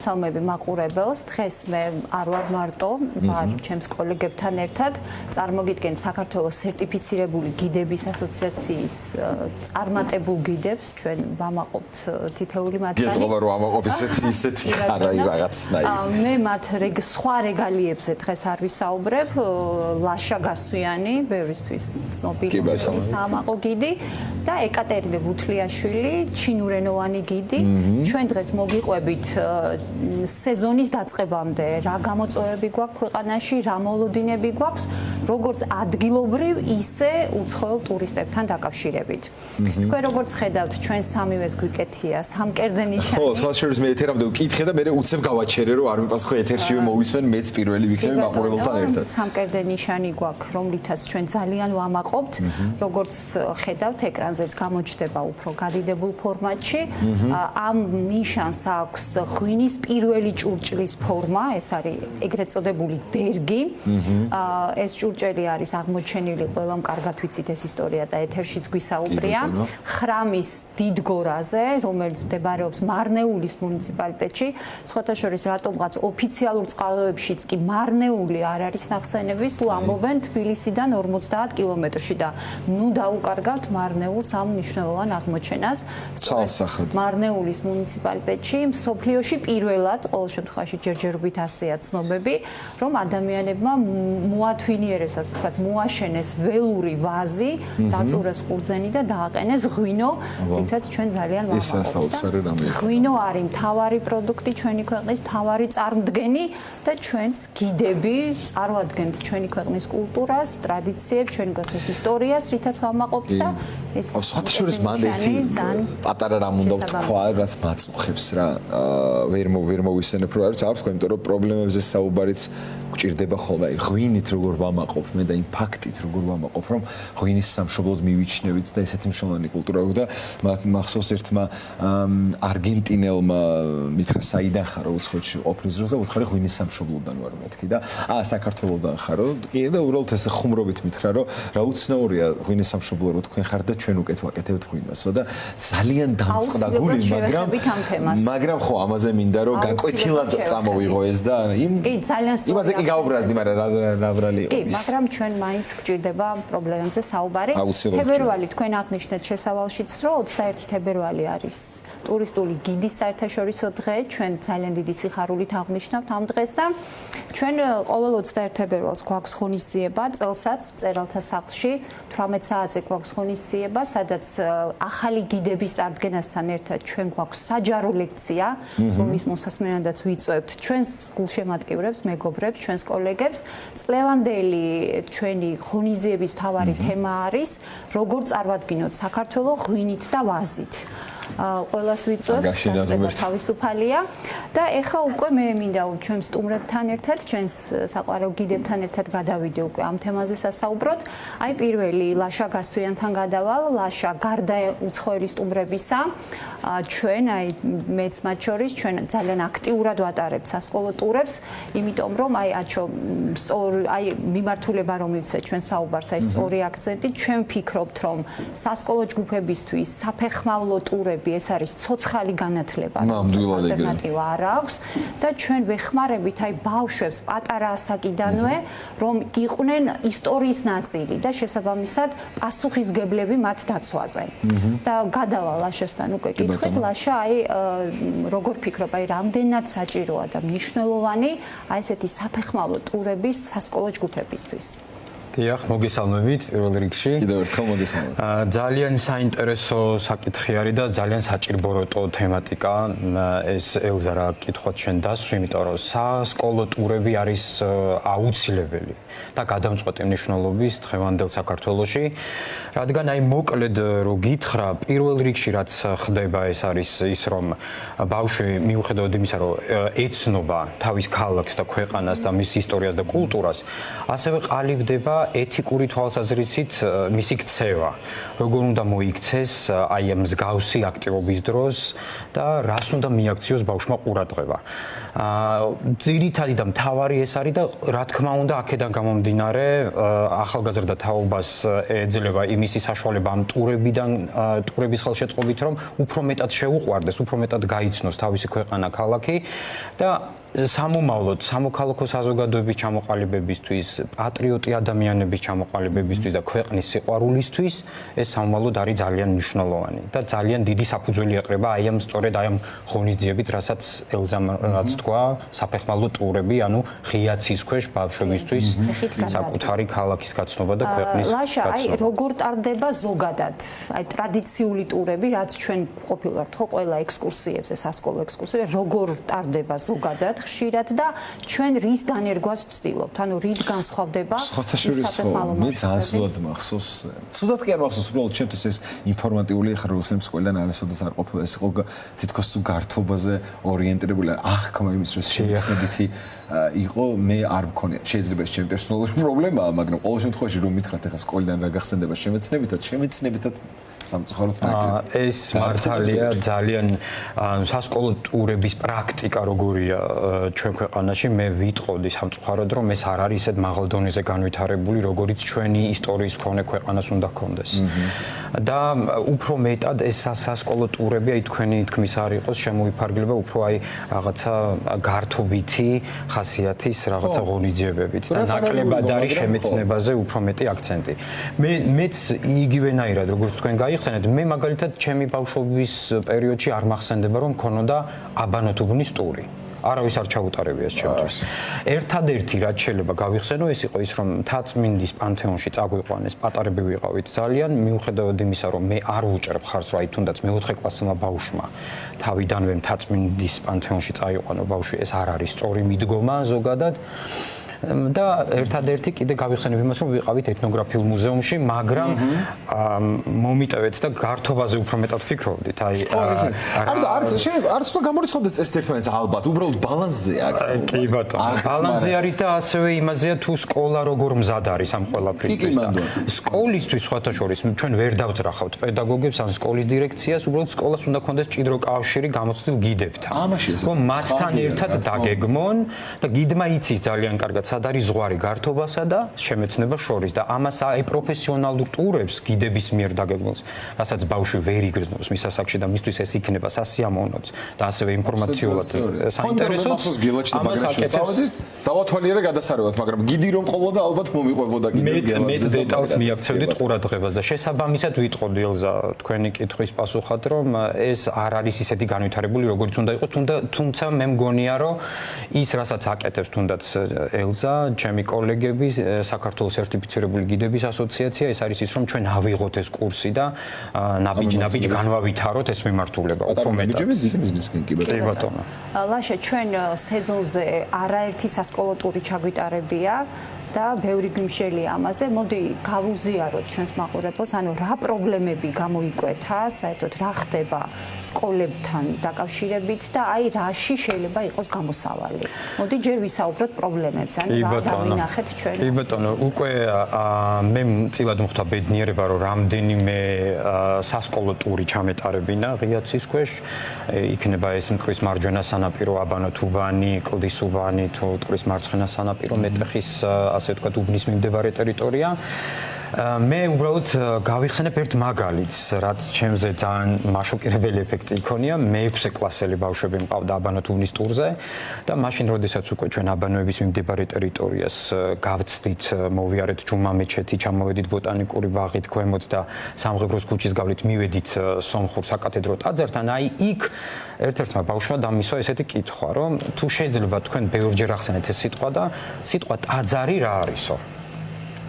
Salmები მაყურებელს დღეს მე არ ვარ მარტო, ვარ ჩემს კოლეგებთან ერთად. Წარმოგიდგენთ საქართველოს სერტიფიცირებული გიდების ასოციაციის წარმატებულ გიდებს, ჩვენ ვამაყობთ თითეული მათგანი. გეტყობა რომ ამაყობ ისეთი ხარაი რაღაცნაირი. მე მათ სხვა რეგალიებზე დღეს არ ვისაუბრებ. ლაშა გასვიანი, ბევრისთვის ცნობილი სამაყო გიდი და ეკატერინე ბუთლიაშვილი, ჩინურენოვანი გიდი. ჩვენ დღეს მოგიყვებით სეზონის დაწყებამდე რა გამოწვევები გვაქვს ქვეყანაში, რა მოლოდინები გვაქვს, როგორც ადგილობრივ, ისე უცხოელ ტურისტებთან დაკავშირებით. თქვენ როგორც ხედავთ, ჩვენ სამივეს გვიკეთია სამკერდე ნიშანი. ხო, სხვა შორის მე ეთერამდე ვკითხე და მე უცებ გავაჩერე, რომ არ მიპასუხე ეთერშივე მოვისმენ, მეც პირველი ვიქნები მაყურებელთან ერთად. სამკერდე ნიშანი გვაქვს, რომლითაც ჩვენ ძალიან ვამაყობთ, როგორც ხედავთ, ეკრანზეც გამოჩნდება უფრო გადიდებულ ფორმატში. ამ ნიშანს აქვს ღვინის პირველი ჭურჭლის ფორმა, ეს არის ეგრეთ წოდებული დერგი. ეს ჭურჭელი არის აღმოჩენილი, ყველამ კარგად ვიცით ეს ისტორია და ეთერშიც გვისაუბრია. ხრამის დიდ გორაზე, რომელიც მდებარეობს მარნეულის მუნიციპალიტეტში. სხვათა შორის რატომღაც ოფიციალურ წყაროებშიც კი მარნეული არ არის ნახსენები, სულ ამბობენ თბილისიდან 50 კილომეტრში და ნუ დაუკარგავთ მარნეულს ამ მნიშვნელოვან აღმოჩენას. მარნეულის მუნიციპალიტეტში მსოფლიოში პირველად ყოველ შემთხვევაში ჯერჯერობით ასეა ცნობები, რომ ადამიანებმა მოათვინიერეს, ასე ვთქვათ, მოაშენეს ველური ვაზი, დაწურეს ყურძენი და დააყენეს ღვინო, რითაც ჩვენ ძალიან ვამაყობთ. ღვინო არის მთავარი პროდუქტი ჩვენი ქვეყნის, მთავარი წარმოდგენი და ჩვენც გიდები წარმოადგენთ ჩვენი ქვეყნის კულტურას, ტრადიციებს, ჩვენი ქვეყნის ისტორიას, რითაც ვამაყობთ და ეს სხვათა შორის მან ერთი პატარა რამ უნდა ვთქვა, რაც მაწუხებს რა, ვერ მოვისმენებ რა არის, აქვს, იმიტომ რომ პრობლემებზე საუბარიც გვჭირდება ხოლმე. ღვინით როგორ ვამაყობ მე და იმ ფაქტით როგორ ვამაყობ, რომ ღვინის სამშობლოდ მივიჩნევით და ესეთი მნიშვნელოვანი კულტურა აქვს და მახსოვს ერთმა არგენტინელმა მითხრა საიდან ხარო უცხოეთში ყოფნის დროს და უთხარი ღვინის სამშობლოდან ვარ მეთქი და საქართველოსდან ხარო კი და უბრალოდ ეს ხუმრობით მითხრა რომ რა უცნაურია ღვინის სამშობლო რო თქვენ ხარ და ჩვენ უკეთ ვაკეთებთ ღვინოსო და ძალიან დამწყდა გული, მაგრამ ხო ამაზე მინდა რომ გაკვეთილად წამოვიღო ეს და იმაზე კი გაუბრაზდი, მაგრამ რა ბრალი იყო. კი, მაგრამ ჩვენ მაინც გვჭირდება პრობლემებზე საუბარი. თებერვალი თქვენ აღნიშნეთ შესავალშიც, რომ 21 თებერვალი არის ტურისტული გიდის საერთაშორისო დღე. ჩვენ ძალიან დიდი სიხარულით აღნიშნავთ ამ დღეს და ჩვენ ყოველ 21 თებერვალს გვაქვს ღონისძიება, წელსაც მწერალთა სახლში 18 საათზე გვაქვს ღონისძიება, სადაც ახალი გიდების წარდგენასთან ერთად ჩვენ გვაქვს საჯარო ლექცია, რომლის მოსასმენადაც ვიწვევთ ჩვენს გულშემატკივრებს, მეგობრებს, ჩვენს კოლეგებს. წლევანდელი ჩვენი ღონისძიების მთავარი თემა არის როგორ წარვადგინოთ საქართველოს ღვინით და ვაზით. ყველას ვიწვევთ, თავისუფალია და ეხლა უკვე მე მინდა ჩვენ სტუმრებთან ერთად, ჩვენს საყვარელ გიდებთან ერთად გადავიდე უკვე ამ თემაზე სასაუბროთ. აი პირველი ლაშა გასვიანთან გადავალ. ლაშა გარდა უცხოელი სტუმრებისა, ჩვენ აი მეც მათ შორის ჩვენ ძალიან აქტიურად ვატარებთ სასკოლო ტურებს, იმიტომ რომ აი მიმართულება რომ მივცეთ ჩვენ საუბარს, აი სწორი აქცენტი, ჩვენ ვფიქრობთ რომ სასკოლო ჯგუფებისთვის საფეხმავლო ტურები ეს არის ცოცხალი განათლება, ალტერნატივა არ აქვს და ჩვენ ვეხმარებით აი ბავშვებს პატარა ასაკიდანვე, რომ იყვნენ ისტორიის ნაწილი და შესაბამისად პასუხისმგებლები მათ დაცვაზე. და გადავალ ლაშასთან უკვე კითხვით, ლაშა აი როგორ ფიქრობ, აი რამდენად საჭიროა და მნიშვნელოვანი აი ესეთი საფეხმავლო ტურების სასკოლო ჯგუფებისთვის? დიახ, მოგესალმებით პირველ რიგში. კიდევ ერთხელ მოგესალმებით. ძალიან საინტერესო საკითხი არის და ძალიან საჭიროა თემატიკა. ეს ელზა რა კითხვად შენ დასვი, იმიტომ რომ სასკოლო ტურები არის აუცილებელი და გადამწყვეტი მნიშვნელობის დღევანდელ საქართველოში. რადგან აი მოკლედ რო გითხრა, პირველ რიგში რაც ხდება ეს არის ის რომ ბავშვი მიუხედავად იმისა რომ ეცნობა თავის ქალაქს და ქვეყანას და მის ისტორიას და კულტურას, ასევე ყალიბდება ეთიკური თვალსაზრისით მისი ქცევა. როგორ უნდა მოიქცეს აი ამ მსგავსი აქტივობის დროს და რას უნდა მიაქციოს ბავშვმა ყურადღება. ძირითადი და მთავარი ეს არის და რა თქმა უნდა აქედან გამომდინარე ახალგაზრდა თაობას ეძლევა იმისი საშუალება ამ ტურების ხელშეწყობით რომ უფრო მეტად შეუყვარდეს, უფრო მეტად გაიცნოს თავისი ქვეყანა, ქალაქი და სამომავლოდ სამოქალაქო საზოგადოების ჩამოყალიბებისთვის, პატრიოტი ადამიანების ჩამოყალიბებისთვის და ქვეყნის სიყვარულისთვის ეს სამომავლოდ არის ძალიან მნიშვნელოვანი და ძალიან დიდი საფუძველი ეყრება აი ამ სწორედ აი ამ ღონისძიებით, რასაც ელზამ რაც თქვა, საფეხმავლო ტურები, ანუ ღიაცის ქვეშ ბავშვებისთვის საკუთარი ქალაქის გაცნობა და ქვეყნის ლაშა, აი როგორ ტარდება ზოგადად, აი ტრადიციული ტურები, რაც ჩვენ ყოფილვართ ხო ყველა ექსკურსიებზე, სასკოლო ექსკურსიებზე, როგორ ტარდება ზოგადად ხშირად და ჩვენ რის დანერგვას ვცდილობთ? ანუ რით განსხვავდება საფეხმავლო მე ძალიან ცუდად მახსოვს. ცუდად კი არ მახსოვს, უბრალოდ ჩემთვის ეს ინფორმატიული ახლა როგორც სკოლიდან არასოდეს არ ყოფილა ეს იყო თითქოს თუ გართობაზე ორიენტირებული აღქმა იმის რომ შეცნებითი იყო მე არ მქონია. შეიძლება ეს ჩემი პერსონალური პრობლემაა, მაგრამ ყოველ შემთხვევაში რომ მითხრათ ახლა სკოლიდან რა გახსენდება შემეცნებითად სამწუხაროდ ეს მართალია ძალიან სასკოლო ტურების პრაქტიკა როგორია ჩვენ ქვეყანაში მე ვიტყოდი სამწუხაროდ რომ ეს არ არის ისეთ მაღალ დონეზე განვითარებული როგორიც ჩვენი ისტორიის მქონე ქვეყანას უნდა ჰქონდეს და უფრო მეტად ეს სასკოლო ტურები აი თქვენი თქმის არ იყოს შემოიფარგლება უფრო აი რაღაცა გართობითი ხასიათის რაღაცა ღონისძიებებით და ნაკლებად არის შემეცნებაზე უფრო მეტი აქცენტი მეც იგივენაირად როგორც თქვენ გაიხსენეთ მე მაგალითად ჩემი ბავშვობის პერიოდში არ მახსენდება რომ მქონოდა აბანათუბნის ტური არავის არ ჩაუტარებია ეს ჩემთვის. ერთადერთი რაც შეიძლება გავიხსენო ის იყო ის რომ მთაწმინდის პანთეონში წაგვიყვანეს პატარები ვიყავით ძალიან მიუხედავად იმისა რომ მე არ ვუჭერებ ხარს რა თუნდაც მე-4 კლასელმა ბავშვმა თავიდანვე მთაწმინდის პანთეონში წაიყვანო ბავშვი ეს არ არის სწორი მიდგომა ზოგადად და ერთადერთი კიდე გავიხსენებ იმას რომ ვიყავით ეთნოგრაფიულ მუზეუმში მაგრამ მომიტევეთ და გართობაზე უფრო მეტად ვფიქრობდით აი არც თუ გამორიცხავდეს წესით ერთმანეთს ალბათ უბრალოდ ბალანსზე არის კი ბატონო ბალანსზე არის და ასევე იმაზეა თუ სკოლა როგორ მზად არის ამ ყველაფრისთვის და სკოლისთვის სხვათა შორის ჩვენ ვერ დავძრახავთ პედაგოგებს ან სკოლის დირექციას უბრალოდ სკოლას უნდა ქონდეს ჭიდრო კავშირი გამოცდილ გიდებთან რომ მათთან ერთად დაგეგმონ და გიდმა იცის ძალიან კარგად სად არის ზღვარი გართობასა და შემეცნებას შორის და ამას აი პროფესიონალურ ტურებს გიდების მიერ დაგეგმოს, რასაც ბავშვი ვერ იგრძნობს მის ასაკში და მისთვის ეს იქნება სასიამოვნოც და ასევე ინფორმაციულად საინტერესოც. ამას აკეთებდით. დავათვალიერე გადასარევად, მაგრამ გიდი რომ ყოლოდა ალბათ მომიყვებოდა კიდეც გელაძე. მე დეტალს მიაქცევდით ყურადღებას და შესაბამისად ვიტყოდი ელზა თქვენი კითხვის პასუხად რომ ეს არ არის ისეთი განვითარებული როგორც უნდა იყოს, თუმცა მე მგონია რომ ის რასაც აკეთებს თუნდაც ელზა ჩემი კოლეგები საქართველოს სერტიფიცირებული გიდების ასოციაცია ეს არის ის რომ ჩვენ ავიღოთ ეს კურსი და ნაბიჯ განვავითაროთ ეს მიმართულება უფრო მეტად ბიზნესკენ კი ბატონო ლაშა ჩვენ სეზონზე არაერთი სასკოლო ტური ჩაგვიტარებია და ბევრი გიმშელია ამაზე. მოდი გავუზიაროთ ჩვენს მაყურებელს, ანუ რა პრობლემები გამოიკვეთა, საერთოდ რა ხდება სკოლებთან დაკავშირებით და აი რაში შეიძლება იყოს გამოსავალი. მოდი ჯერ ვისაუბროთ პრობლემებზე, ანუ რა დავინახეთ ჩვენ. კი ბატონო, უკვე მე წილად მოხდა ბედნიერება, რომ რამდენიმე სასკოლო ტური ჩამეტარებინა ღიაცის ქვეშ. იქნება ეს მტკვრის მარჯვენა სანაპირო, აბანათუბანი, კლდისუბანი თუ მტკვრის მარცხენა სანაპირო, მეტეხის ასე ვთქვათ, უბნის მიმდებარე ტერიტორია. მე უბრალოდ გავიხსენებ ერთ მაგალითს, რაც ჩემზე ძალიან მაშოკირებელი ეფექტი იქონია. მე-6 კლასელი ბავშვები მყავდა აბანათუბნის ტურზე და მაშინ, როდესაც უკვე ჩვენ აბანოების მიმდებარე ტერიტორიას გავცდით, მოვიარეთ ჯუმა მეჩეთი, ჩამოვედით ბოტანიკური ბაღით, ქვემოთ და სამღებროს ქუჩის გავლით, მივედით სომხურ საკათედრო ტაძართან. აი იქ ერთ-ერთმა ბავშვმა დამისვა ესეთი კითხვა, რომ თუ შეიძლება თქვენ ბევრჯერ ახსენეთ ეს სიტყვა და სიტყვა ტაძარი რა არისო?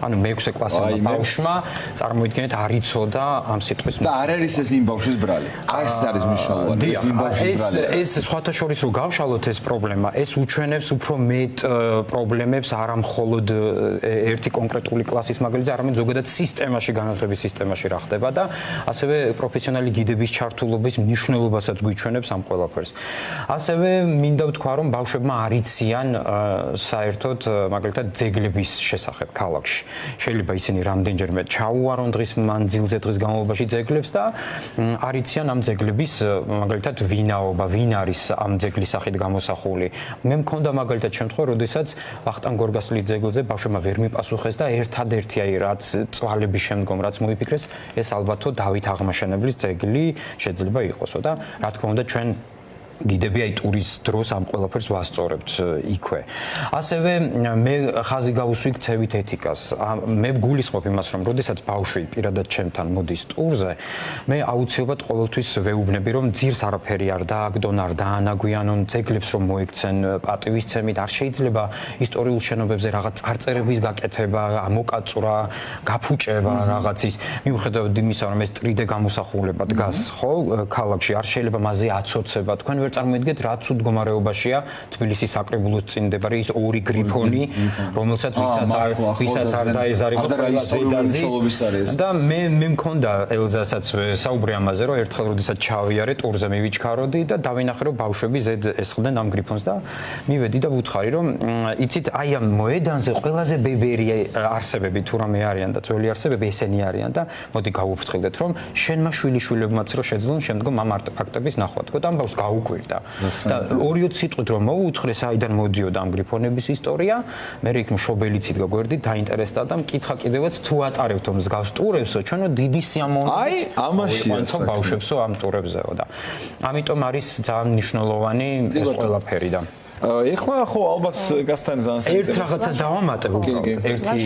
ანუ მე-6 კლასელმა ბავშვმა წარმოიდგინეთ არ იცოდა ამ სიტყვის და არ არის ეს იმ ბავშვის ბრალი. აი ეს არის მნიშვნელოვანი. ეს იმ ბავშვის ბრალი. ეს სხვათა შორის რო გავშალოთ ეს პრობლემა, ეს უჩვენებს უფრო მეტ პრობლემებს არა მხოლოდ ერთი კონკრეტული კლასის მაგალითზე, არამედ ზოგადად სისტემაში, განათლების სისტემაში რა ხდება და ასევე პროფესიონალი გიდების ჩართულობის მნიშვნელობასაც გვიჩვენებს ამ ყველაფერს. ასევე მინდა ვთქვა, რომ ბავშვებმა არ იციან საერთოდ მაგალითად ძეგლების შესახებ ქალაქში. შეიძლება ისინი რამდენჯერმე ჩაუვარონ დღის მანძილზე დღის განმავლობაში ძეგლებს და არიციან ამ ძეგლების მაგალითად ვინაობა, ვინ არის ამ ძეგლის სახით გამოსახული. მე მქონდა მაგალითად შემთხვევა, როდესაც ვახტანგ გორგასლის ძეგლზე ბავშვებმა ვერ მიპასუხეს და ერთადერთი რაც წვალების შემდგომ რაც მოიფიქრეს, ეს ალბათო დავით აღმაშენებლის ძეგლი შეიძლება იყოსო და რა თქმა უნდა ჩვენ გიდები ტურის დროს ამ ყველაფერს ვასწორებთ იქვე. ასევე მე ხაზი გავუსვი ქცევით ეთიკას. მე გულისხმობ იმას, რომ როდესაც ბავშვი პირადად ჩემთან მოდის ტურზე, მე აუცილებლად ყოველთვის ვეუბნები, რომ ძირს არაფერი არ დააგდონ, არ დაანაგვიანონ, ძეგლებს რომ მოიქცენ პატივისცემით, არ შეიძლება ისტორიულ შენობებზე რაღაც წარწერების გაკეთება, მოკაწვრა, გაფუჭება რაღაცის. მიუხედავად იმისა, რომ ეს 3D გამოსახულება დგას, ხო, ქალაქში არ შეიძლება მასზე აცოცება. თქვენ ვერ წარმოიდგეთ რა ცუდ მდგომარეობაშია თბილისის საკრებულოს წინ მდებარე ის ორი გრიფონი, რომელსაც ვისაც არ დაეზარება ზედაზის და მე მქონდა ელზასაც საუბრი ამაზე, რომ ერთხელ როდესაც ჩავიარე ტურზე მივიჩქაროდი და დავინახე რომ ბავშვები ზედ ესხდნენ ამ გრიფონს და მივედი და ვუთხარი რომ იცით აი ამ მოედანზე ყველაზე ბებერი არსებები თუ რამე არიან და ძველი არსებები ესენი არიან და მოდი გავუფრთხილდეთ რომ შენმა შვილიშვილებმაც რო შეძლონ შემდგომ ამ არტეფაქტების ნახვა თქო და ამ ბავშვს გაუკვირდა და 2-3 სიტყვით რომ მოუთხრე საიდან მოდიოდა ამ გრიფონების ისტორია, მე იქ მშობელიცით გაგვერდი დაინტერესდა და მკითხა კიდევაც თუ ატარებთო მსგავს ტურებსო, ჩვენო დიდი სიამოვნებით. აი, ამაშია ბავშვებსო ამ ტურებზეო და ამიტომ არის ძალიან მნიშვნელოვანი ეს ყველაფერი და ეხლა ხო ალბათ გასთან ძალიან ერთ რაღაცას დავამატებ უბრალოდ ერთი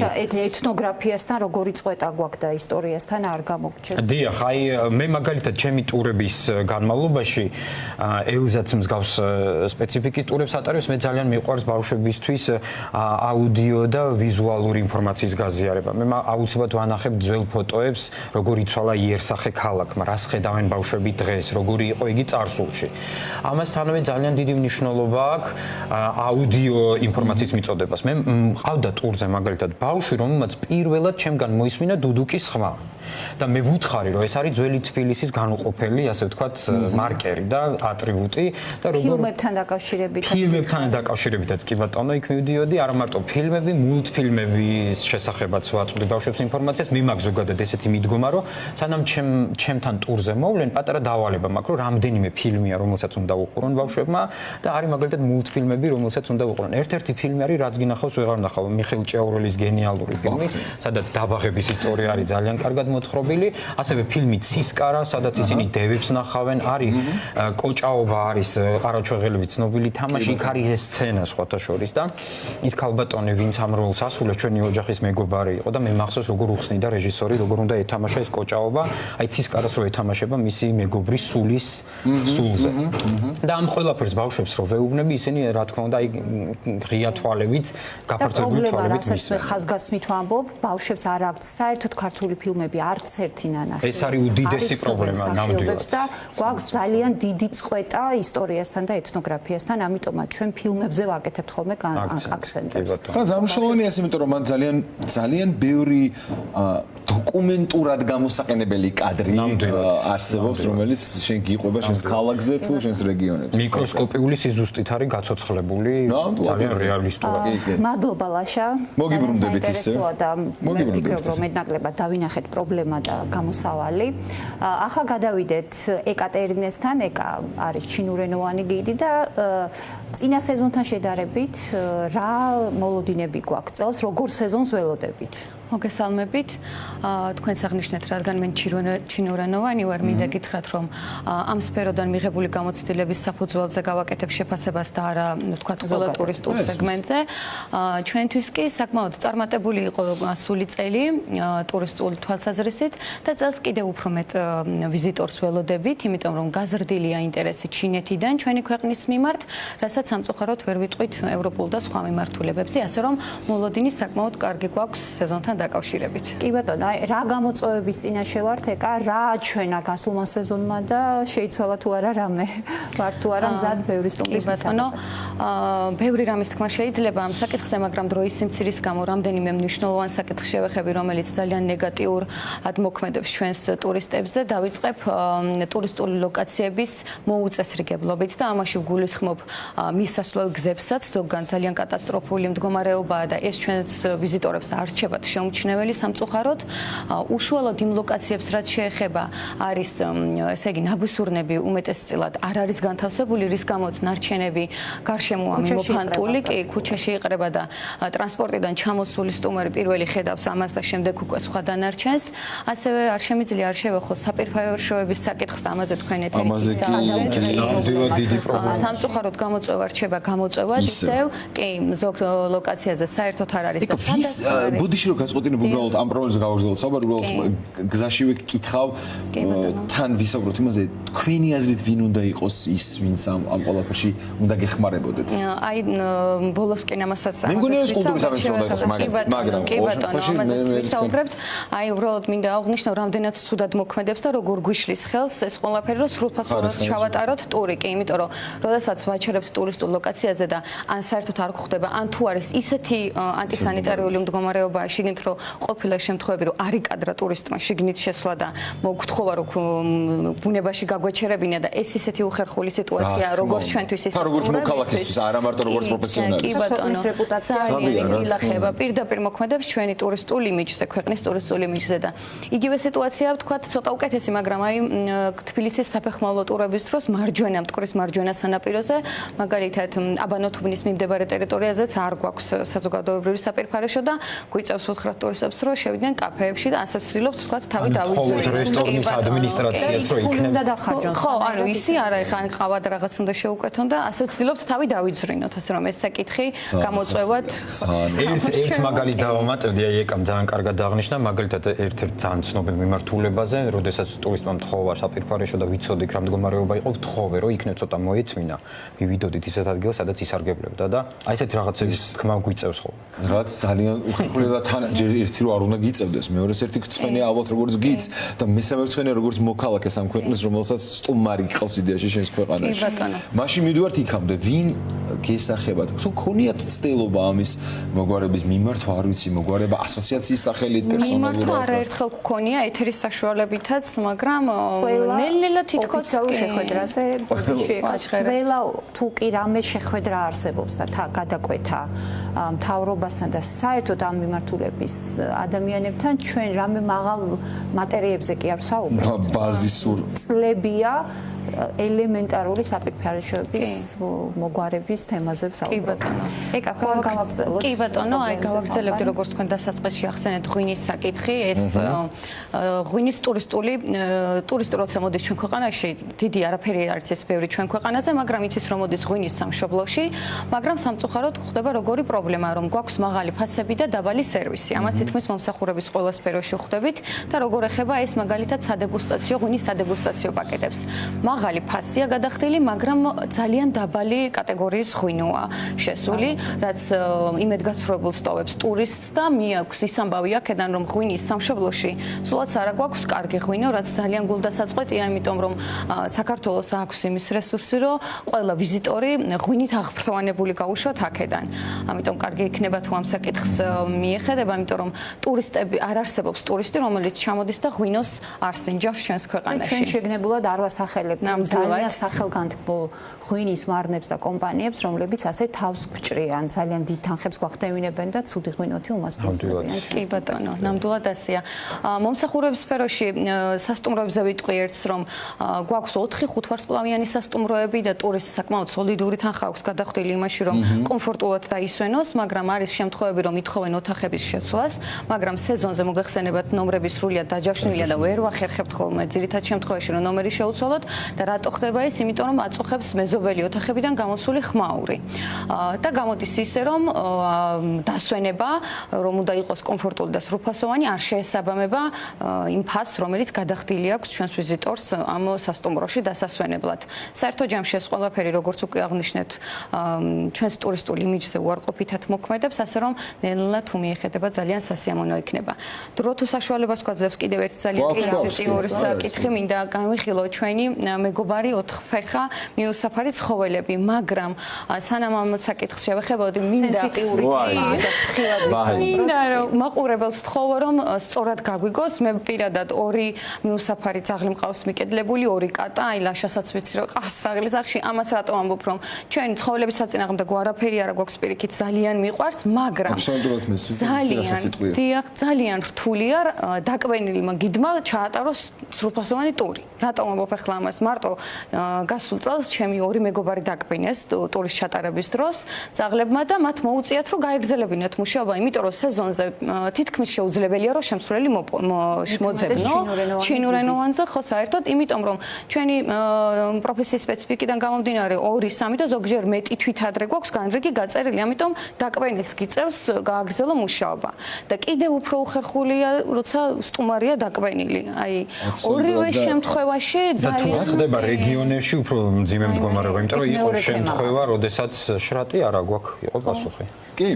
ეთნოგრაფიასთან როგორი წვეტა გვაქვს და ისტორიასთან არ გამოგჩნდა. დიახ, აი მე მაგალითად ჩემი ტურების განმავლობაში ელზაც მსგავს სპეციფიკის ტურებს ატარებს, მე ძალიან მიყვარს ბავშვებისთვის აუდიო და ვიზუალური ინფორმაციის გაზიარება. მე აუცილებლად ვანახებ ძველ ფოტოებს, როგორ იცვალა იერსახე ქალაქმა, რას ხედავენ ბავშვები დღეს, როგორი იყო იგი წარსულში. ამასთანავე ძალიან დიდი მნიშვნელობა აქვს აუდიო ინფორმაციის მიწოდებას. მე მყავდა ტურზე მაგალითად ბავშვი, რომელმაც პირველად ჩემგან მოისმინა დუდუკის ხმა. და მე ვუთხარი, რომ ეს არის ძველი თბილისის განუყოფელი, ასე ვთქვათ, მარკერი და ატრიბუტი და როგორ ფილმებთან დაკავშირებითაც კი ბატონო, იქ მივდიოდი, არა მარტო ფილმები, მულტფილმების შესახებაც ვაწვდი ბავშვებს ინფორმაციას, მე მაქვს ზოგადად ესეთი მიდგომა, რომ სანამ ჩემთან ტურზე მოვლენ, პატარა დავალება მაქვს, რომ რამდენიმე ფილმია, რომელსაც უნდა უყურონ ბავშვებმა და არის მაგალითად მულტფილმები, რომელსაც უნდა უყურონ. ერთ-ერთი ფილმი არის, რაც გინახავს, ვეღარ ნახავ, მიხეილ ჭიაურელის გენიალური ფილმი, სადაც დაბაღების ისტორია არის ძალიან კარგად მოთხრობილი, ასევე ფილმი ცისკარა, სადაც ისინი დევებს ნახავენ, არის კოჭაობა, არის ყარაჩვეღელების ცნობილი თამაში, იქ არის ეს სცენა სხვათა შორის და ის ქალბატონი, ვინც ამ როლს ასრულებს, ჩვენი ოჯახის მეგობარი იყო და მე მახსოვს როგორ უხსნიდა რეჟისორი, როგორ უნდა ეთამაშა ეს კოჭაობა, აი ცისკარას რო ეთამაშება მისი მეგობრის სულის სულზე. და ამ ყველაფერს ბავშვებს რო ვეუბნები, ისინი რა თქმა უნდა აი ღია თვალებით, გაფართოებული თვალებით მისმენ. რასაც მე ხაზგასმით ვამბობ, ბავშვებს არ აქვთ საერთოდ ქართული ფილმები არც ერთი ნანახი. ეს არის უდიდესი პრობლემა ნამდვილად. და გვაქვს ძალიან დიდი წვეტა ისტორიასთან და ეთნოგრაფიასთან, ამიტომაც ჩვენ ფილმებზე ვაკეთებთ ხოლმე აქცენტებს. და დამშოვანია ეს, იმიტომ რომ მან ძალიან ბევრი დოკუმენტურად გამოსაყენებელი კადრი არსებობს, რომელიც შენ გიყვება შენს ქალაქზე თუ შენს რეგიონებში. მიკროსკოპიული სიზუსტით არის გაცოცხლებული, ძალიან რეალისტურად. მადლობა ლაშა. მოგიბრუნდებით ისე. მოგიბრუნდებით. რომ მეტნაკლებად დავინახეთ პრობლემა და გამოსავალი. ახლა გადავიდეთ ეკატერინესთან, ეკა არის ჩინურენოვანი გიდი და წინა სეზონთან შედარებით რა მოლოდინები გვაქვს წელს, როგორ სეზონს ველოდებით? მოგესალმებით. თქვენს აღნიშნეთ, რადგან მე ჩინურენოვანი ვარ, მინდა გითხრათ, რომ ამ სფეროდან მიღებული გამოცდილების საფუძველზე გავაკეთებ შეფასებას და არა, ვთქვათ, ყველა ტურისტულ სეგმენტზე. ჩვენთვის კი საკმაოდ წარმატებული იყო სული წელი ტურისტულ თვალსაზრისით და წელს კიდევ უფრო მეტ ვიზიტორს ველოდებით, იმიტომ რომ გაზრდილია ინტერესი ჩინეთიდან ჩვენი ქვეყნის მიმართ, რასაც სამწუხაროდ ვერ ვიტყვით ევროპულ და სხვა მიმართულებებზე, ასე რომ მოლოდინი საკმაოდ კარგი გვაქვს სეზონთან დაკავშირებით. კი ბატონო, აი რა გამოწვევების წინაშე ვართ, ეკა რა ჩვენა გასულმა სეზონმა და შეიცვალა თუ არა რამე? ვარ თუ არა მზად ბევრი სტუმრის ბატონო, ბევრი რამის თქმა შეიძლება ამ საკითხზე, მაგრამ დროის სიმცირის გამო რამდენიმე მნიშვნელოვან საკითხს შევეხები, რომელიც ძალიან ნეგატიურად მოქმედებს ჩვენს ტურისტებს და დავიწყებ ტურისტული ლოკაციების მოუწესრიგებლობით და ამაში ვგულისხმობ მისასვლელ გზებსაც ზოგან ძალიან კატასტროფული მდგომარეობაა და ეს ჩვენს ვიზიტორებს არჩევათ შეუმჩნეველი სამწუხაროდ. უშუალოდ იმ ლოკაციებს რაც შეეხება არის ესე იგი ნაგვისურნები უმეტესწილად არ არის განთავსებული, რის გამოც ნარჩენები გარშემო ამოფანტული, კი ქუჩაში იყრება და ტრანსპორტიდან ჩამოსული სტუმარი პირველი ხედავს ამას და შემდეგ უკვე სხვა დანარჩენს. ასევე არ შემიძლია არ შევეხოს საპირფარეშოების საკითხს და ამაზე თქვენ დიდი პრობლემა. სამწუხაროდ გამოწვევა რჩება გამოწვევად ისევ, კი ზოგ ლოკაციაზე საერთოდ არ არის და სადაც ბუდიში რო გაწყვეტინებ უბრალოდ ამ პრობლემას გავაგრძელოთ საბარ უბრალოდ გზაშივე გკითხავ თან ვისაუბროთ იმაზე თქვენი აზრით ვინ უნდა იყოს ის ვინც ამ ყველაფერში უნდა გეხმარებოდეთ აი ბოლოსკენ ამასაც მე მგონია ეს კულტურის სამეცნიერო უნდა იყოს მაგრამ კი ბატონო ამასაც ვისაუბრებთ აი უბრალოდ მინდა აღვნიშნო რამდენად ცუდად მოქმედებს და როგორ გვიშლის ხელს ეს ყველაფერი რომ სრულფასოვნად ჩავატაროთ ტური კი იმიტომ რომ როდესაც ვაჩერებთ ტურისტულ ლოკაციაზე და ან საერთოდ არ გვხვდება ან თუ არის ისეთი ანტისანიტარიული მდგომარეობა შიგნით რომ ყოფილა შემთხვევები რომ არ იკადრა ტურისტმა შიგნით შესვლა და მოგთხოვა რომ ბუნებაში გაგვეჩერებინა და ეს ისეთი უხერხული სიტუაცია როგორც ჩვენთვის ისე როგორც მოქალაქისთვის არა მარტო როგორც პროფესიონალი კი ბატონო რეპუტაცია ილახება პირდაპირ მოქმედებს ჩვენი ტურისტულ იმიჯზე ქვეყნის ტურისტულ იმიჯზე და იგივე სიტუაცია ვთქვათ ცოტა უკეთესი მაგრამ აი თბილისის საფეხმავლო ტურების დროს მარჯვენა მტკვრის მარჯვენა სანაპიროზე მაგალითად აბანოთუბნის მიმდებარე ტერიტორიაზეც არ გვაქვს საზოგადოებრივი საპირფარეშო და გვიწევს უთხრათ ტურისტებს რომ შევიდნენ კაფეებში და ასე ვცდილობთ ვთქვათ თავი დავიძრინოთ რესტორნის ადმინისტრაციას რო იქნება ხო ანუ ისი არა ხან ყავად რაღაც უნდა შეუკვეთონ და ასე ვცდილობთ თავი დავიძრინოთ ასე რომ ეს საკითხი გამოწვევად ერთ მაგალითს დავამატებდი აი ეკამ ძალიან კარგად დააღნიშნა მაგალითად ერთ-ერთ ძალიან ცნობილ მიმართულებაზე როდესაც ტურისტმა მთხოვა საპირფარეშო და ვიცოდი იქ რა მდგომარეობა იყო ვთხოვე რომ იქნებ ცოტა მოეწმინა მივიდოდით ისეთ ადგილს სადაც ისარგებლებდა და აი ესეთ რაღაცების თქმა გვიწევს ხო რაც ძალიან უხერხულია და თან ჯერ ერთი რო არ უნდა გიწევდეს მეორეს ერთი გწვენე ალბათ როგორც გიც და მესამე გწვენე როგორც მოქალაქეს ამ ქვეყნის რომელსაც სტუმარი ყავს იდეაში შენს ქვეყანაში მაშინ მივიდივართ იქამდე ვინ გესახებათ თუ ქონიათ ცდილობა ამის მოგვარების მიმართვა არ ვიცი მოგვარება ასოციაციის სახელით პერსონალურად მიმართვა არაერთხელ გქონია ეთერის საშუალებითაც მაგრამ ნელ-ნელა თითქოს შეხვედრაზე ყველა თუ კი რამე შეხვედრა არსებობს და გადაკვეთა მთავრობასთან და საერთოდ ამ მიმართულების ადამიანებთან ჩვენ რამე მაღალ მატერიებზე კი არ ვსაუბრობთ ბაზისურ წლებია ელემენტარული საპირფარეშოების მოგვარების თემაზე ვსაუბრობთ. ეკა კი ბატონო, აი გავაგრძელებდი როგორც თქვენ დასაწყისში ახსენეთ ღვინის საკითხი, ეს ღვინის ტურისტი როცა მოდის ჩვენ ქვეყანაში, დიდი არაფერი არის ეს ბევრი ჩვენ ქვეყანაზე, მაგრამ იცის რომ მოდის ღვინის სამშობლოში, მაგრამ სამწუხაროდ ხდება როგორი პრობლემა, რომ გვაქვს მაღალი ფასები და დაბალი სერვისი. ამას თითქმის მომსახურების ყველა სფეროში ხვდებით და როგორ ეხება ეს მაგალითად სადეგუსტაციო ღვინის სადეგუსტაციო პაკეტებს. მაღალი ფასია გადახდილი, მაგრამ ძალიან დაბალი კატეგორიის ღვინოა შესული, რაც იმედგაცრუებულ სტოვებს ტურისტს და მიაქვს ის ამბავი აქედან, რომ ღვინის სამშობლოში სულაც არა გვაქვს კარგი ღვინო, რაც ძალიან გულდასაწყვეტია, იმიტომ რომ საქართველოს აქვს იმის რესურსი, რომ ყველა ვიზიტორი ღვინით აღფრთოვანებული გაუშვათ აქედან. ამიტომ კარგი იქნება თუ ამ საკითხს მიეხედება, იმიტომ რომ ტურისტები არ არსებობს ტურისტი, რომელიც ჩამოდის და ღვინოს არ სინჯავს ჩვენს ქვეყანაში. ჩვენ შეგნებულად არ ვასახელებთ ძალიან სახელგანთქმულ ღვინის მარნებს და კომპანიებს, რომლებიც ასე თავს გვჭრიან, ძალიან დიდ თანხებს გვახდევინებენ და ცუდი ღვინოთი უმასპინძლობენ. კი ბატონო, ნამდვილად ასეა. მომსახურების სფეროში სასტუმროებზე ვიტყვი ერთს, რომ გვაქვს 4-5 ვარსკვლავიანი სასტუმროები და ტურისტს საკმაოდ სოლიდური თანხა აქვს გადახდილი იმაში, რომ კომფორტულად დაისვენოს, მაგრამ არის შემთხვევები, რომ ითხოვენ ოთახების შეცვლას, მაგრამ სეზონზე მოგეხსენებათ ნომრები სრულიად დაჯავშნილია და ვერ ვახერხებთ ხოლმე ძირითად შემთხვევაში, რომ ნომერი შეუცვალოთ და რატო ხდება ეს? იმიტომ რომ აწუხებს მეზობელი ოთახებიდან გამოსული ხმაური. და გამოდის ისე რომ დასვენება, რომ უნდა იყოს კომფორტული და სრულფასოვანი, არ შეესაბამება იმ ფასს, რომელიც გადახდილი აქვს ჩვენს ვიზიტორს ამ სასტუმროში დასასვენებლად. საერთო ჯამში ეს ყველაფერი, როგორც უკვე აღნიშნეთ, ჩვენს ტურისტულ იმიჯზე უარყოფითად მოქმედებს, ასე რომ ნელ-ნელა თუ მიეხედება ძალიან სასიამოვნო იქნება. დრო თუ საშუალებას გვაძლევს კიდევ ერთი ძალიან სენსიტიური საკითხი, მინდა განვიხილო ჩვენი მეგობარი, 4 ფეხა, მიუსაფარი ცხოველები, მაგრამ სანამ ამ საკითხს შევეხებოდი, მინდა რომ მაყურებელს ვთხოვო, რომ სწორად გაგვიგოს, მე პირადად 2 მიუსაფარი ძაღლი მყავს მიკედლებული, 2 კატა, აი ლაშასაც ვიცი რომ ყავს ძაღლის სახში, ამას რატომ ამბობ, რომ ჩვენი ცხოველების საწინააღმდეგო არაფერი არა გვაქვს პირიქით, ძალიან მიყვარს, მაგრამ აბსოლუტურად ძალიან რთულია დაკვენილმა გიდმა ჩაატაროს სრულფასოვანი ტური. რატომ ამბობ ახლა ამას? მარტო გასულ წელს ჩემი 2 მეგობარი დაკვინეს ტურის ჩატარების დროს ძაღლებმა და მათ მოუწიათ რომ გაეგრძელებინათ მუშაობა, იმიტომ რომ სეზონზე თითქმის შეუძლებელია რომ შემსრულელი მოძებნო ჩინურენოვანზე, ხო საერთოდ, იმიტომ რომ ჩვენი პროფესიის სპეციფიკიდან გამომდინარე 2-3 და ზოგჯერ მეტი თვითადრე გვაქვს განრიგი გაწერილი, ამიტომ დაკვენილს გიწევს გააგრძელო მუშაობა. და კიდევ უფრო უხერხულია, როცა სტუმარია დაკვენილი. აი, ორივე შემთხვევაში ძალიან ხდება რეგიონებში უფრო მძიმე მდგომარეობა, იმიტომ რომ იყო შემთხვევა, როდესაც შრატი არა გვაქვს, იყო პასუხი. კი.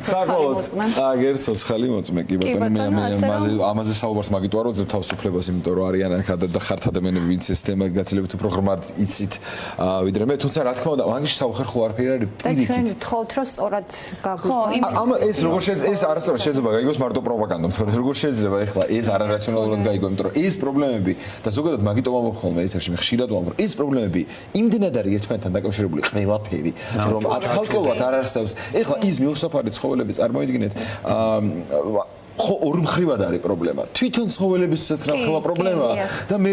საკმაოდ აგერ ცოცხალი მოწმე, კი ბატონო, მე ამაზე საუბარს მაგიტვარო ძებ თავისუფლებას, იმიტომ რომ არიან აქ და ხართ ადამიანები, ვინც ეს თემა გაცილებით უფრო ღრმად იცით, ვიდრე მე, თუმცა რა თქმა უნდა, მაგის საუხერხლო არაფერი არის პირიქით. ჩვენ ვთხოვთ, რომ სწორად გაგვიგოს. ამ ეს როგორ ეს არასწორად შეიძლება გაიგოს მარტო პროპაგანდა, თორემ როგორ შეიძლება ეხლა ეს არარაციონალურად გაიგო, იმიტომ რომ ეს პრობლემები და ზოგადად მაგიტომ ამბობ ხოლმე ეთერში, მე ხშირად ვამბობ, ეს პრობლემები იმდენად არის ერთმანეთთან დაკავშირებული ყველაფერი, რომ აცალკეულად არ არსებობს. ეხლა ის მიუსაფარი ცხოველები წარმოიდგინეთ, ხო ორი მხრივად არის პრობლემა. თვითონ ცხოველებისთვისაც რა პრობლემაა და მე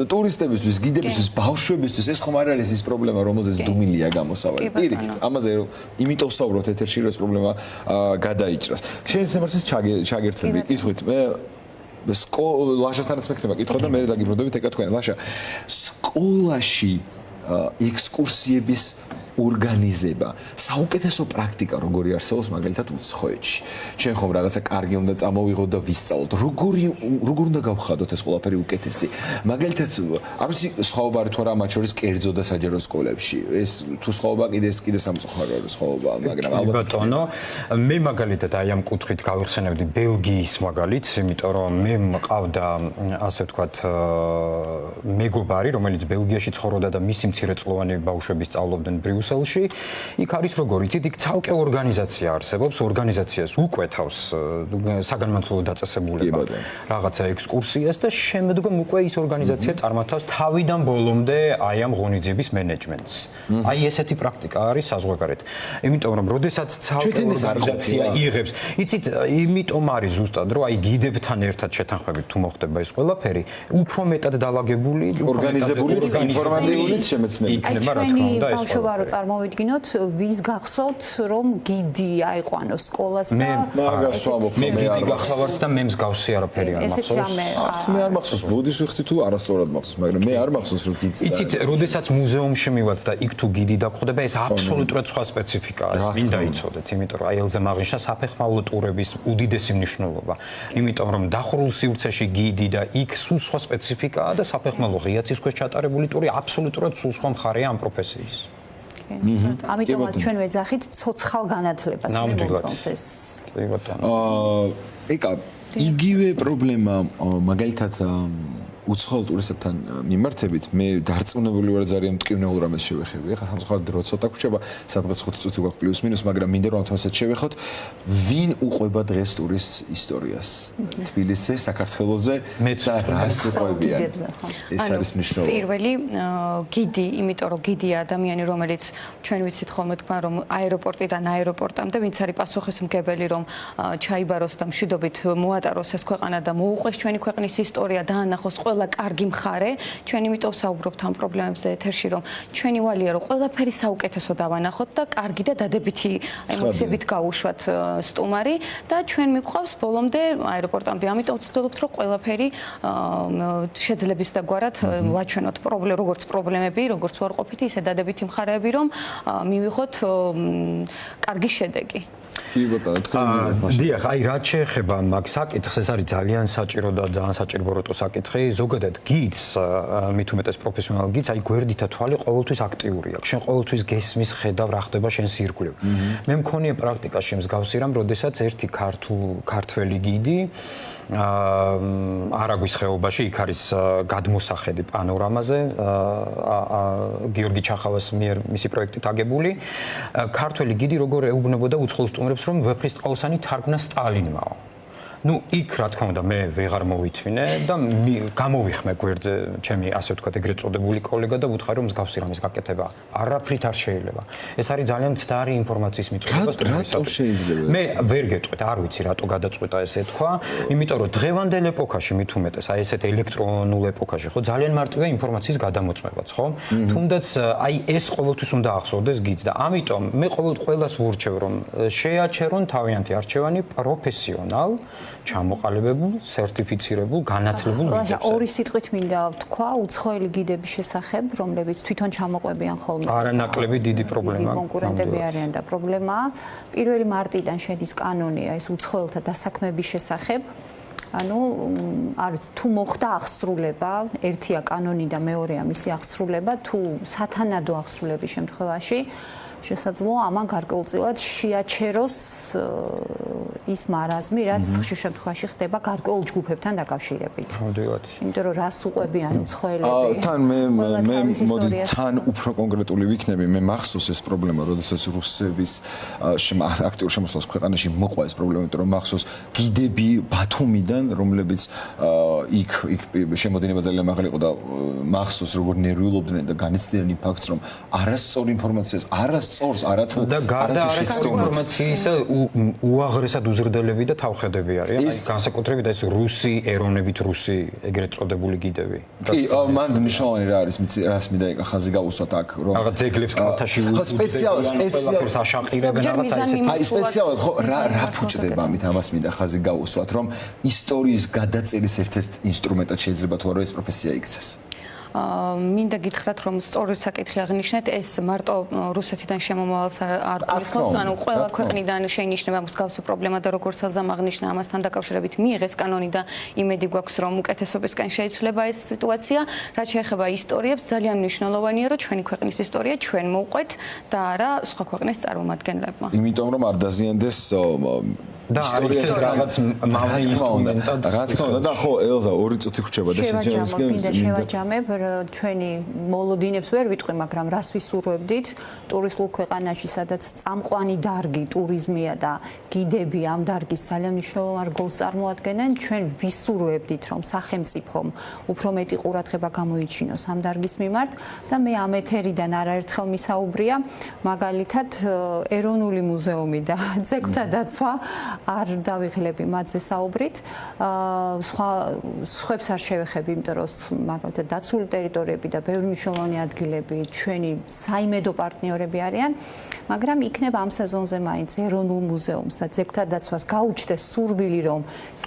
ტურისტებისთვის, გიდებისთვის, ბავშვებისთვის ეს ხომ არ არის ის პრობლემა, რომელზეც დუმილია გამოსავალი. პირიქით, ამაზე იმიტომ ვსაუბრობთ ეთერში, რომ ეს პრობლემა გადაიჭრას. შენ სიმართლეს ჩაგერთვები, კითხვით, მე ლაშასთანაც მექნება კითხვა და მე დაგიბრუნდებით ეკა თქვენ ლაშა სკოლაში ექსკურსიების ორგანიზება საუკეთესო პრაქტიკა როგორი არსებობს მაგალითად უცხოეთში. ჩვენ ხომ რაღაცა კარგი უნდა წამოვიღოთ და ვისწავლოთ. როგორ უნდა გავხადოთ ეს ყველაფერი უკეთესი. მაგალითად, არ ვიცი სხვაობა თუ არა მათ შორის კერძო და საჯარო სკოლებში. ეს თუ სხვაობა კიდე სამწუხაროა სხვაობა, მაგრამ ალბათ ბატონო, მე მაგალითად აი ამ კუთხით გავიხსენებდი ბელგიის მაგალითს, იმიტომ რომ მე მყავდა ასე ვთქვათ მეგობარი, რომელიც ბელგიაში ცხოვრობდა და მისი მცირეწლოვანი ბავშვები სწავლობდნენ ბრიუსელში. იქ არის როგორ იცით, იქ ცალკე ორგანიზაცია არსებობს, ორგანიზაციას უკვეთავს საგანმანათლებლო დაწესებულება რაღაცა ექსკურსიას და შემდგომ უკვე ის ორგანიზაცია წარმართავს თავიდან ბოლომდე აი ამ ღონისძიების მენეჯმენტს. აი ესეთი პრაქტიკა არის საზღვარგარეთ. იმიტომ რომ როდესაც ცალკე ორგანიზაცია იღებს, იცით, იმიტომ არის ზუსტად რომ აი გიდებთან ერთად შეთანხმებით თუ მოხდება ეს ყველაფერი, უფრო მეტად დაალაგებული, ორგანიზებული, ინფორმატიული შემეცნები იქნება რა თქმა უნდა ეს ბავშვებო წარმოვიდგინოთ, ვის გახსოვთ, რომ გიდი აიყვანოს სკოლას და მაგას ვამბობ, მე გიდი გახსოვართ და მე მსგავსი არაფერი არ მახსოვს. არც მე არ მახსოვს, ბუდის ვიხდი თუ არასწორად მახსოვს, მაგრამ მე არ მახსოვს რომ გიდს. იცით, როდესაც მუზეუმში მივართ და იქ თუ გიდი დაგხვდება, ეს აბსოლუტურად სხვა სპეციფიკაა, ეს მინდა იცოდეთ, იმიტომ რომ აი ელზე მაღნიშნა საფეხმავლო ტურების უდიდესი მნიშვნელობა. იმიტომ რომ დახურულ სივრცეში გიდი და იქ სულ სხვა სპეციფიკაა და საფეხმავლო ღიაცის ქვეშ ჩატარებული ტური აბსოლუტურად სულ სხვა მხარეა ამ პროფესიის. ამიტომაც ჩვენ ვეძახით ცოცხალ განათლებას მე მომწონს ეს. კი ბატონო. ეკა იგივე პრობლემა მაგალითად უცხოელ ტურისტებთან მიმართებით მე დარწმუნებული ვარ ძალიან მტკივნეულ რამეს შევეხები. ეხლა სამწუხაროდ დრო ცოტა გვჭება, სადღაც 5 წუთი გვაქვს პლუს მინუს, მაგრამ მინდა რომ ამასაც შევეხოთ, ვინ უყვება დღეს ტურისტ ისტორიას თბილისზე, საქართველოზე და რას უყვებიან. ეს არის მნიშვნელოვანი. პირველი გიდი, იმიტომ რომ გიდია ადამიანი, რომელიც ჩვენ ვიცით ხოლმე თქვა რომ აეროპორტიდან აეროპორტამდე, ვინც არის პასუხისმგებელი რომ ჩაიბაროს და მშვიდობით მოატაროს ეს ქვეყანა და მოუყვეს ჩვენი ქვეყნის ისტორია და ანახოს ყველა კარგი მხარე, ჩვენ იმიტომ საუბრობთ ამ პრობლემებზე ეთერში, რომ ჩვენი ვალია რომ ყველაფერი საუკეთესო დავანახოთ და კარგი და დადებითი ემოციებით გავუშვათ სტუმარი და ჩვენ მიყვავს ბოლომდე აეროპორტამდე. ამიტომ ვცდილობთ რომ ყველაფერი შეძლების და გვარად ვაჩვენოთ როგორც პრობლემები, როგორც უარყოფითი, ისე დადებითი მხარეები, რომ მივიღოთ კარგი შედეგი. კი ბატონო, თქვენ მინდა. დიახ, აი რაც შეეხება მაგ საკითხს, ეს არის ძალიან საჭირო და ძალიან საჭირობროტო საკითხი. ზოგადად გიდს, მით უმეტეს პროფესიონალ გიდს, აი გვერდითა თვალი ყოველთვის აქტიური აქვს. შენ ყოველთვის გესმის ხედავ რა ხდება შენს ირგვლივ. მე მქონია პრაქტიკაში მსგავსი რამ, როდესაც ერთი ქართველი გიდი არაგვის ხეობაში, იქ არის გადმოსახედი პანორამაზე, გიორგი ჩახავას მიერ მისი პროექტით აგებული. ქართველი გიდი როგორ ეუბნებოდა უცხოელ სტუმრებს, რომ ვეფხისტყაოსანი თარგმნა სტალინმაო. Ну, იქ რა თქმა უნდა მე ვეღარ მოვითვინე და გამოვიხმე გვერდზე ჩემი ასე ვთქვათ ეგრეთ წოდებული კოლეგა და ვუთხარი რომ მსგავსი რამის გაკეთება არაფრით არ შეიძლება. ეს არის ძალიან მცდარი ინფორმაციის მიწოდება რატომ შეიძლება? მე ვერ გეტყვით, არ ვიცი რატო გადაწყვეტა ესე თქვა, იმიტომ რომ დღევანდელ ეპოქაში მით უმეტეს აი ესეთ ელექტრონულ ეპოქაში ხო ძალიან მარტივია ინფორმაციის გადამოწმებაც, ხო? თუნდაც აი ეს ყოველთვის უნდა ახსოვდეს გიდს და ამიტომ მე ყოველას ვურჩევ რომ შეაჩერონ თავიანთი არჩევანი პროფესიონალ ჩამოყალიბებულ, სერტიფიცირებულ, განათლებულ გიდებს. ორი სიტყვით მინდა ვთქვა უცხოელი გიდების შესახებ, რომლებიც თვითონ ჩამოყვებიან ხოლმე. არანაკლები დიდი პრობლემაა. კონკურენტები არიან და პრობლემაა. პირველი მარტიდან შედის კანონია ეს უცხოელთა დასაქმების შესახებ. ანუ არის თუ მოხდა აღსრულება, ერთია კანონი და მეორეა მისი აღსრულება, თუ სათანადო აღსრულების შემთხვევაში შესაძლოა ამან გარკვეულწილად შეაჩეროს ის მარაზმი, რაც ხშირ შემთხვევაში ხდება გარკვეულ ჯგუფებთან დაკავშირებით. მოდივად. იმიტომ რომ რას უყვებიან უცხოელები. თან მე მოდი თან უფრო კონკრეტული ვიქნები, მე მახსოვს ეს პრობლემა, როდესაც რუსების აქტიურ შემოსვლას ქვეყანაში მოყვა ეს პრობლემა, იმიტომ რომ მახსოვს გიდები ბათუმიდან, რომლებიც იქ შემოდინება ძალიან მაღალი იყო და მახსოვს როგორ ნერვიულობდნენ და განიცდიან იმ ფაქტს, რომ არასწორ ინფორმაციას სწორს არათუ და გარდა არასწორი ინფორმაციისა უაღრესად უზრდელები და თავხედები არიან. აი განსაკუთრებით ეს რუსი ეროვნებით რუსი ეგრეთ წოდებული გიდები. კი, მან მნიშვნელოვანი რა არის, რას მინდა ეკა ხაზი გაუსვათ აქ, რომ რაღაც ძეგლებს კალთაში სპეციალურად აშაყირებენ რაღაცა ისეთი. აი სპეციალურად ხო რა ფუჭდება ამით ამას მინდა ხაზი გაუსვათ, რომ ისტორიის გადაწერის ერთ-ერთ ინსტრუმენტად შეიძლება თუ არა ეს პროფესია იქცეს. მინდა გითხრათ რომ სწორედ საკითხი აღნიშნეთ ეს მარტო რუსეთიდან შემომავალს არ გულისხმობს ანუ ყველა ქვეყნიდან შეინიშნება მსგავსი პრობლემა და როგორც ალზამ აღნიშნა ამასთან დაკავშირებით მიიღეს კანონი და იმედი გვაქვს რომ უკეთესობისკენ შეიცვლება ეს სიტუაცია რაც შეეხება ისტორიებს ძალიან მნიშვნელოვანია რომ ჩვენი ქვეყნის ისტორია ჩვენ მოვყვეთ და არა სხვა ქვეყნის წარმომადგენლებმა იმიტომ რომ არ დაზიანდეს და ისეს რაღაც მავნე ინსტრუმენტად რა თქმა უნდა და ხო ელზა ორი წუთი ხრჩება და შევაჯამებ ჩვენი მოლოდინებს ვერ ვიტყვი მაგრამ რას ვისურვებდით ტურისტულ ქვეყანაში სადაც წამყვანი დარგი ტურიზმია და გიდები ამ დარგის ძალიან მნიშვნელოვან რგოლს წარმოადგენენ ჩვენ ვისურვებდით რომ სახელმწიფომ უფრო მეტი ყურადღება გამოიჩინოს ამ დარგის მიმართ და მე ამ ეთერიდან არაერთხელ მისაუბრია მაგალითად ეროვნული მუზეუმი და ძეგლთა დაცვა არ დავიღლები მათზე საუბრით. სხვებს არ შევეხები, იმიტომ რომ მაგალითად დაცული ტერიტორიები და ბევრი მნიშვნელოვანი ადგილები ჩვენი საიმედო პარტნიორები არიან, მაგრამ იქნება ამ სეზონზე მაინც ეროვნულ მუზეუმს და ძეგლთა დაცვას გაუჩნდეს სურვილი, რომ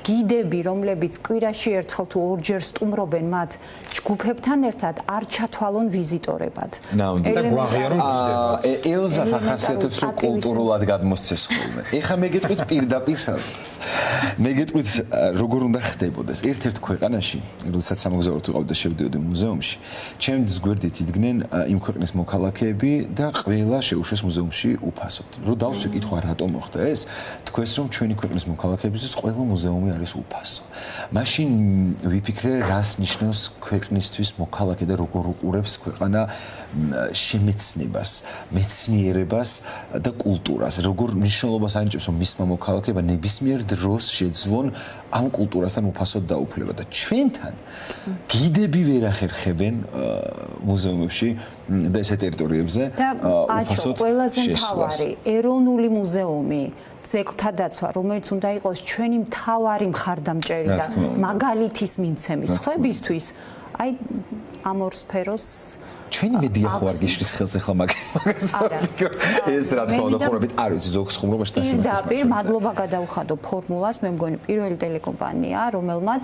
გიდები, რომლებიც კვირაში ერთხელ თუ ორჯერ სტუმრობენ მათ ჯგუფებთან ერთად არ ჩათვალონ ვიზიტორებად. და გვაღიარონ გიდები. ელზას ახასიათებს რომ კულტურულად გადმოსცეს ხოლმე. ეხლა მე გეტყვით პირდაპირ სადაც. მე გეტყვით როგორ უნდა ხდებოდეს. ერთ-ერთ ქვეყანაში, როდესაც სამოგზაურო ვიყავ და შევდიოდი მუზეუმში, ჩემს გვერდით იდგნენ იმ ქვეყნის მოქალაქეები და ყველა შეუშვეს მუზეუმში უფასოდ. რო დავსვი კითხვა რატომ მოხდა ეს? თქვეს რომ ჩვენი ქვეყნის მოქალაქეებისთვის ყველა მუზეუმი არის უფასო. მაშინ ვიფიქრე რას ნიშნავს ქვეყნისთვის მოქალაქე და როგორ უყურებს ქვეყანა შემეცნებას, მეცნიერებას და კულტურას. როგორ მნიშვნელობას ანიჭებს რომ მისმა მოქალაქეებმა ნებისმიერ დროს შეძლონ ამ კულტურასთან უფასოდ დაუფლება და ჩვენთან გიდები ვერ ახერხებენ მუზეუმებში და ეს ტერიტორიებზე უფასოდ ყველაზე მთავარი ეროვნული მუზეუმი ძეგლთა დაცვა, რომელიც უნდა იყოს ჩვენი მთავარი მხარდამჭერი და მაგალითის მიმცემი სხვებისთვის, აი ამ ორ სფეროს ჩვენი მედია ხო არ გიშლის ხელს ახლა მაგას ვფიქრობ ეს რა თქმა უნდა ხურებით არ ვიცი ზოგს ხუმრობაში პირდაპირ მადლობა გადავხადო ფორმულას მე მგონი პირველი ტელეკომპანია რომელმაც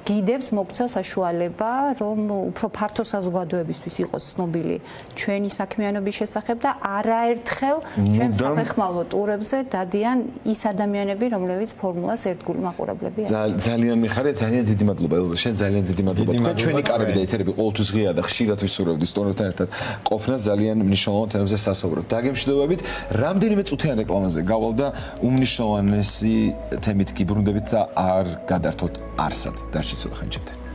გიდებს მოგცა საშუალება რომ უფრო ფართო საზოგადოებისთვის იყოს ცნობილი ჩვენი საქმიანობის შესახებ და არაერთხელ ჩვენ საფეხმავლო ტურებზე დადიან ის ადამიანები რომლებიც ფორმულას ერთგული მაყურებლები არიან ძალიან მიხარია ძალიან დიდი მადლობა ელზა შენ ძალიან დიდი მადლობა თქვენ ჩვენი კარები და ეთერები ყოველთვის ღია და ხშირად ვისურვებდი სტუმრებთან ერთად ყოფნა ძალიან მნიშვნელოვან თემებზე სასაუბროთ დაგემშვიდობებით რამდენიმე წუთიან რეკლამაზე გავალ და უმნიშვნელოვანესი თემით გიბრუნდებით და არ გადართოთ არსად და შეიძლება ხენჩებთან